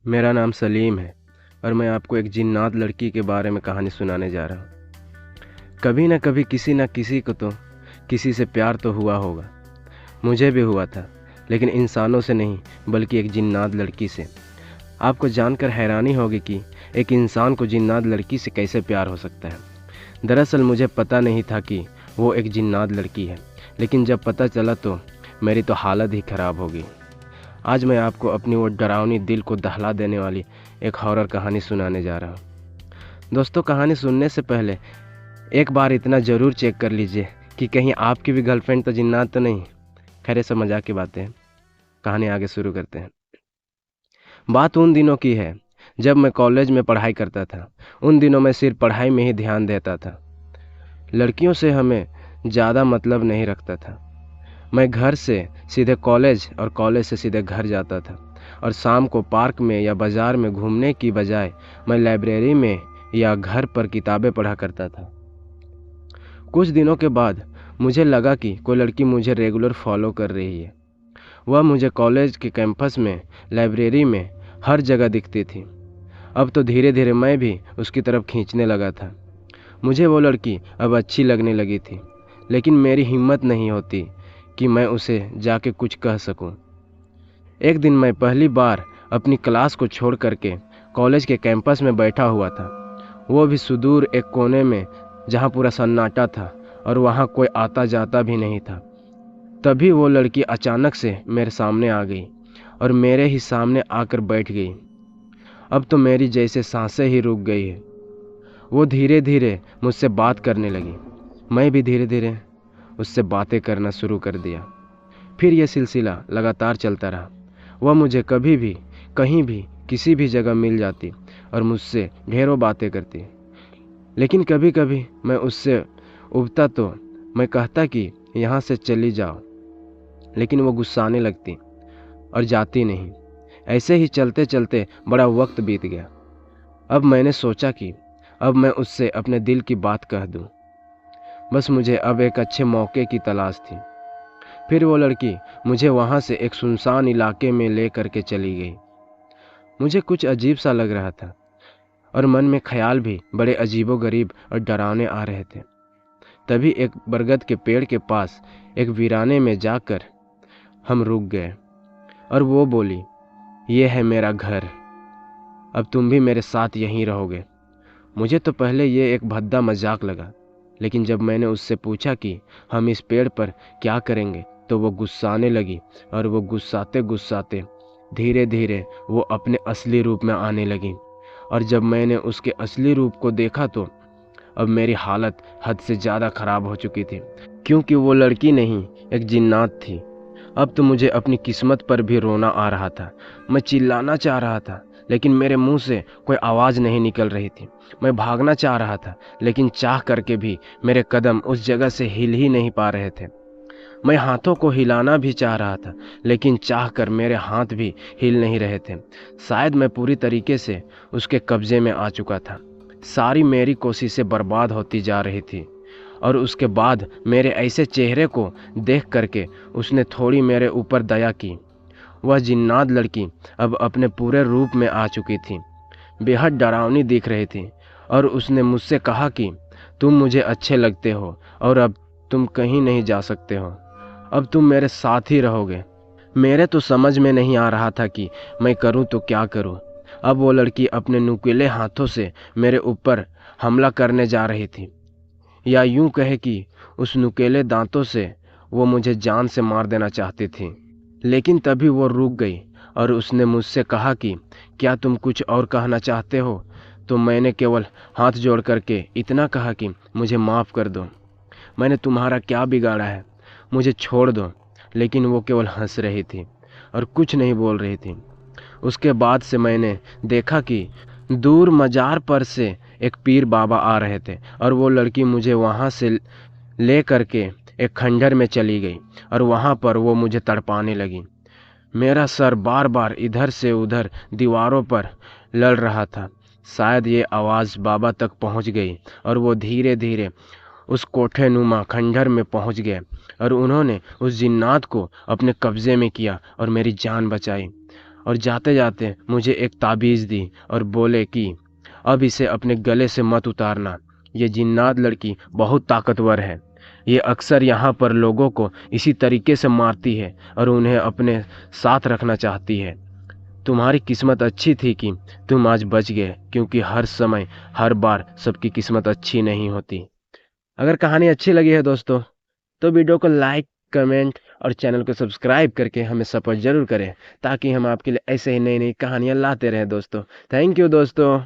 मेरा नाम सलीम है और मैं आपको एक जिन्नात लड़की के बारे में कहानी सुनाने जा रहा हूँ। कभी न कभी किसी न किसी को तो किसी से प्यार तो हुआ होगा। मुझे भी हुआ था, लेकिन इंसानों से नहीं बल्कि एक जिन्नात लड़की से। आपको जानकर हैरानी होगी कि एक इंसान को जिन्नात लड़की से कैसे प्यार हो सकता है। दरअसल मुझे पता नहीं था कि वो एक जिन्नात लड़की है, लेकिन जब पता चला तो मेरी तो हालत ही ख़राब हो गई। आज मैं आपको अपनी वो डरावनी, दिल को दहला देने वाली एक हॉरर कहानी सुनाने जा रहा हूँ। दोस्तों, कहानी सुनने से पहले एक बार इतना ज़रूर चेक कर लीजिए कि कहीं आपकी भी गर्लफ्रेंड तो जिन्नात तो नहीं। खैर, ये सब मजाक की बातें हैं। कहानी आगे शुरू करते हैं। बात उन दिनों की है जब मैं कॉलेज में पढ़ाई करता था। उन दिनों मैं सिर्फ पढ़ाई में ही ध्यान देता था। लड़कियों से हमें ज़्यादा मतलब नहीं रखता था। मैं घर से सीधे कॉलेज और कॉलेज से सीधे घर जाता था, और शाम को पार्क में या बाज़ार में घूमने की बजाय मैं लाइब्रेरी में या घर पर किताबें पढ़ा करता था। कुछ दिनों के बाद मुझे लगा कि कोई लड़की मुझे रेगुलर फॉलो कर रही है। वह मुझे कॉलेज के कैंपस में, लाइब्रेरी में, हर जगह दिखती थी। अब तो धीरे धीरे मैं भी उसकी तरफ खींचने लगा था। मुझे वो लड़की अब अच्छी लगने लगी थी, लेकिन मेरी हिम्मत नहीं होती कि मैं उसे जाके कुछ कह सकूं। एक दिन मैं पहली बार अपनी क्लास को छोड़ करके कॉलेज के कैंपस में बैठा हुआ था, वो भी सुदूर एक कोने में जहाँ पूरा सन्नाटा था और वहाँ कोई आता जाता भी नहीं था। तभी वो लड़की अचानक से मेरे सामने आ गई और मेरे ही सामने आकर बैठ गई। अब तो मेरी जैसे सांसें ही रुक गई है। वो धीरे धीरे मुझसे बात करने लगी। मैं भी धीरे धीरे उससे बातें करना शुरू कर दिया। फिर यह सिलसिला लगातार चलता रहा। वह मुझे कभी भी, कहीं भी, किसी भी जगह मिल जाती और मुझसे ढेरों बातें करती। लेकिन कभी कभी मैं उससे उबता तो मैं कहता कि यहाँ से चली जाओ, लेकिन वो गुस्साने लगती और जाती नहीं। ऐसे ही चलते चलते बड़ा वक्त बीत गया। अब मैंने सोचा कि अब मैं उससे अपने दिल की बात कह दूं। बस मुझे अब एक अच्छे मौके की तलाश थी। फिर वो लड़की मुझे वहाँ से एक सुनसान इलाके में ले करके चली गई। मुझे कुछ अजीब सा लग रहा था और मन में ख्याल भी बड़े अजीबोगरीब और डरावने आ रहे थे। तभी एक बरगद के पेड़ के पास एक वीराने में जाकर हम रुक गए और वो बोली, ये है मेरा घर, अब तुम भी मेरे साथ यहीं रहोगे। मुझे तो पहले ये एक भद्दा मजाक लगा, लेकिन जब मैंने उससे पूछा कि हम इस पेड़ पर क्या करेंगे तो वो गुस्साने लगी, और वो गुस्साते गुस्साते धीरे धीरे वो अपने असली रूप में आने लगी। और जब मैंने उसके असली रूप को देखा तो अब मेरी हालत हद से ज़्यादा ख़राब हो चुकी थी, क्योंकि वो लड़की नहीं, एक जिन्नात थी। अब तो मुझे अपनी किस्मत पर भी रोना आ रहा था। मैं चिल्लाना चाह रहा था, लेकिन मेरे मुंह से कोई आवाज़ नहीं निकल रही थी। मैं भागना चाह रहा था, लेकिन चाह करके भी मेरे कदम उस जगह से हिल ही नहीं पा रहे थे। मैं हाथों को हिलाना भी चाह रहा था, लेकिन चाह कर मेरे हाथ भी हिल नहीं रहे थे। शायद मैं पूरी तरीके से उसके कब्जे में आ चुका था। सारी मेरी कोशिशें बर्बाद होती जा रही थी, और उसके बाद मेरे ऐसे चेहरे को देख करके उसने थोड़ी मेरे ऊपर दया की। वह जिन्नात लड़की अब अपने पूरे रूप में आ चुकी थी, बेहद डरावनी दिख रही थी, और उसने मुझसे कहा कि तुम मुझे अच्छे लगते हो और अब तुम कहीं नहीं जा सकते हो, अब तुम मेरे साथ ही रहोगे। मेरे तो समझ में नहीं आ रहा था कि मैं करूं तो क्या करूं। अब वो लड़की अपने नुकीले हाथों से मेरे ऊपर हमला करने जा रही थी, या यूं कहे कि उस नुकीले दांतों से वो मुझे जान से मार देना चाहती थी। लेकिन तभी वो रुक गई और उसने मुझसे कहा कि क्या तुम कुछ और कहना चाहते हो? तो मैंने केवल हाथ जोड़ करके इतना कहा कि मुझे माफ़ कर दो, मैंने तुम्हारा क्या बिगाड़ा है, मुझे छोड़ दो। लेकिन वो केवल हंस रही थी और कुछ नहीं बोल रही थी। उसके बाद से मैंने देखा कि दूर मजार पर से एक पीर बाबा आ रहे थे, और वो लड़की मुझे वहाँ से ले करके एक खंडहर में चली गई, और वहाँ पर वो मुझे तड़पाने लगी। मेरा सर बार बार इधर से उधर दीवारों पर लड़ रहा था। शायद ये आवाज़ बाबा तक पहुँच गई और वो धीरे धीरे उस कोठे नुमा खंडहर में पहुँच गए, और उन्होंने उस जिन्नात को अपने कब्जे में किया और मेरी जान बचाई। और जाते जाते मुझे एक ताबीज़ दी और बोले कि अब इसे अपने गले से मत उतारना, ये जिन्नात लड़की बहुत ताकतवर है, ये अक्सर यहाँ पर लोगों को इसी तरीके से मारती है और उन्हें अपने साथ रखना चाहती है। तुम्हारी किस्मत अच्छी थी कि तुम आज बच गए, क्योंकि हर समय हर बार सबकी किस्मत अच्छी नहीं होती। अगर कहानी अच्छी लगी है दोस्तों, तो वीडियो को लाइक, कमेंट और चैनल को सब्सक्राइब करके हमें सपोर्ट ज़रूर करें, ताकि हम आपके लिए ऐसे ही नई नई कहानियाँ लाते रहें दोस्तों। थैंक यू दोस्तों।